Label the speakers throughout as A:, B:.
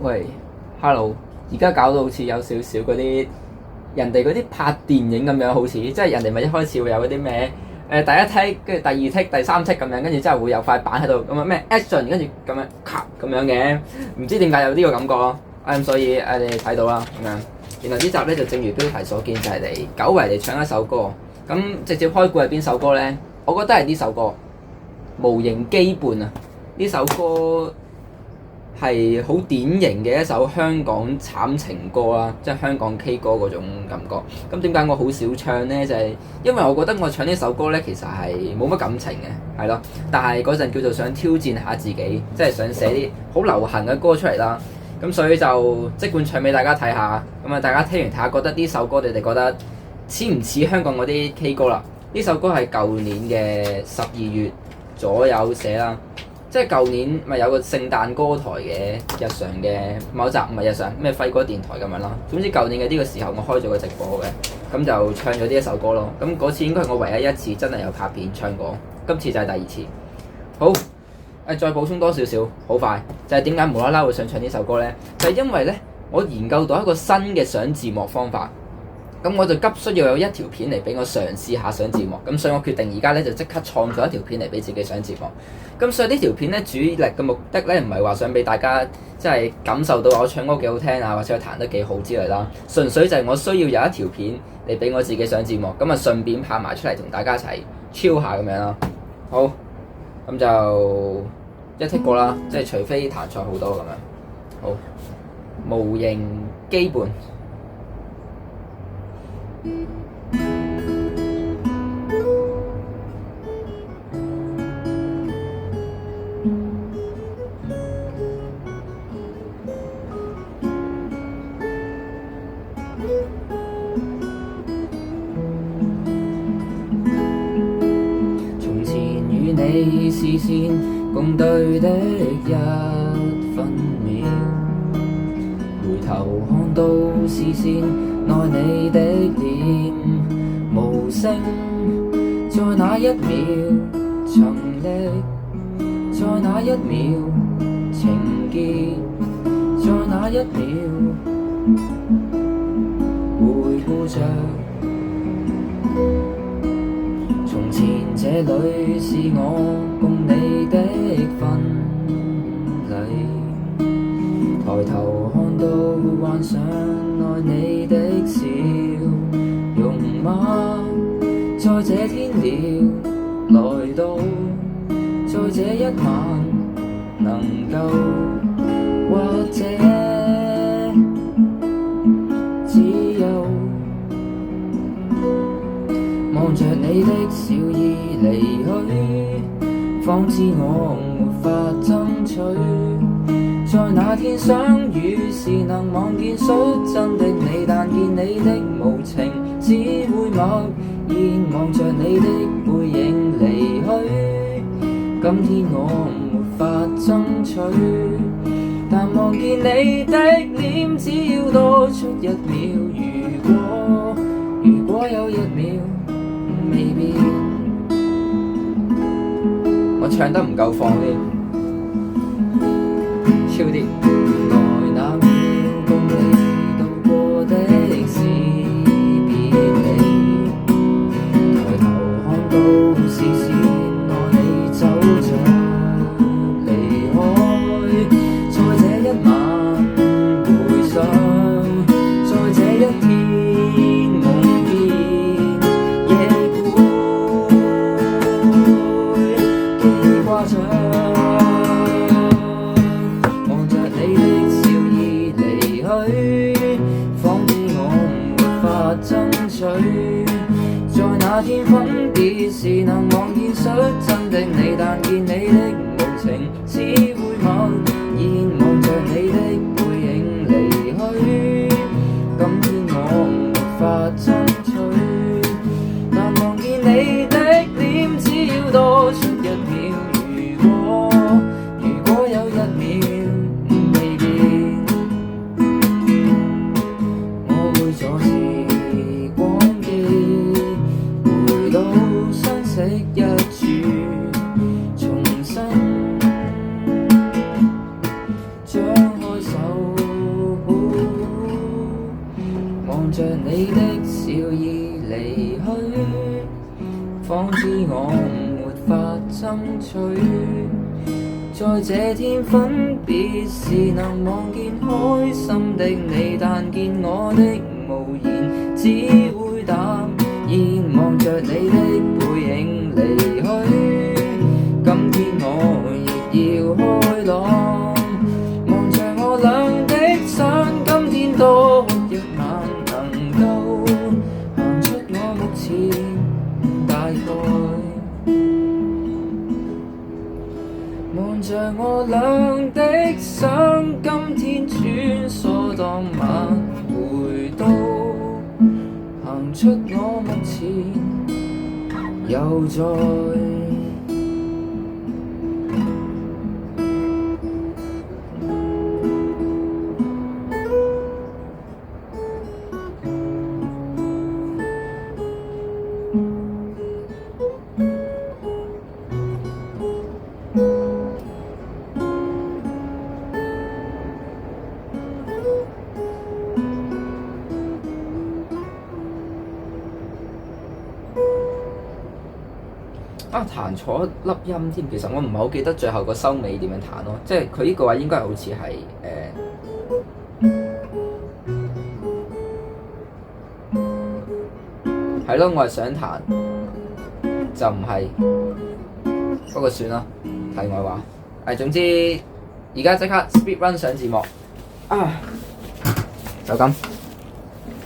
A: 喂，hello，而家搞到好似有少少嗰啲人哋嗰啲拍電影咁樣，好似即係人哋咪一開始會有嗰啲咩第一 take，跟住第二 take，第三 take 咁樣，跟住之後會有塊板喺度咁啊咩 action，跟住咁樣咔咁樣嘅，唔知點解有呢個感覺咯。咁所以你睇到啦咁樣。原來呢集咧就正如標題所見，就係嚟久違嚟唱一首歌。咁直接開估係邊首歌咧？我覺得係呢首歌《無形羈絆》啊！呢首歌係好典型嘅一首香港慘情歌啦，即係香港 K 歌嗰種感覺。咁點解我好少唱呢？就係因為我覺得我唱呢首歌呢，其實係冇乜感情嘅，係咯。但係嗰陣叫做想挑戰下自己，即係想寫啲好流行嘅歌出嚟啦。咁所以就即管唱俾大家睇下。咁啊，大家聽完睇下，覺得呢首歌你哋覺得似唔似香港嗰啲 K 歌啦？呢首歌係舊年嘅12月左右寫啦。即係舊年咪有個聖誕歌台嘅日常嘅某集，唔係日常咩輝哥電台咁樣啦。總之舊年嘅呢個時候，我開咗個直播嘅，咁就唱咗呢一首歌咯。咁嗰次應該係我唯一一次真係有拍片唱過，今次就係第二次。好，再補充多少少，好快就係點解無啦啦會想唱呢首歌呢？就係因為呢，我研究到一個新嘅上字幕方法。咁我就急需要有一條片嚟俾我嘗試下上字幕，咁所以我決定而家咧就即刻創作一條片嚟俾自己上字幕。咁所以呢條片咧主力嘅目的咧唔係話想俾大家即係感受到我唱歌幾好聽啊，或者我彈得幾好之類啦。純粹就係我需要有一條片嚟俾我自己上字幕，咁啊順便拍埋出嚟同大家一齊 chill 下咁樣啦。好，咁就一 take 過啦，即係除非彈錯好多咁樣。好，無形羈絆。從前與你視線共對的一分秒，回頭看到視線內你的臉，無聲在那一秒沉溺，在那一秒情結，在那一秒回顧着從前這裡是我共你的婚禮，抬頭看到幻想內你的笑容嗎？在這天了來到，在這一晚能夠，或者只有望着你的笑意離去，方知我沒法爭取。在那天相遇時能望見率真的你，但見你的無情，只會默然望着你的背影離去。今天我沒法爭取，但望見你的臉，只要多出一秒。如果有一秒未變，我唱得唔夠放啲，超啲。原來那秒共你度過的是別離，抬頭看到視線內你走着離開，在這一晚回想，在這一天夢見夜會記掛着，望着你的笑意離去，仿知我沒法爭取。在那天分別時能望見率真的你，但見你的無情，只會默然望着你的背影離去。今天我沒法爭取，但望見你的臉，只要多出一秒。如果有一秒未變，我會阻時光機回到相識一處，重新你的笑意離去，仿知我沒法爭取。在這天分別時，能望見開心的你，但見我的無言，只會淡然望着你的背影離去。今天我亦要開朗，望着我倆的相，今天多一晚能夠行出我目前大概。望着我倆的相，今天穿梭當晚回到，行出我目前又再。彈錯粒音添，其實我唔係好記得最後個收尾點樣彈咯，即係佢呢個位應該好似係係咯，我係想彈就唔係，不過算啦，題外話。總之而家即刻 speed run 上字幕就咁，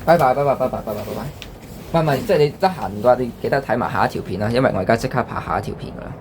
A: 拜拜。唔係，即係你得閒嘅話，你記得睇埋下一條片啦，因為我而家即刻拍下一條片㗎啦。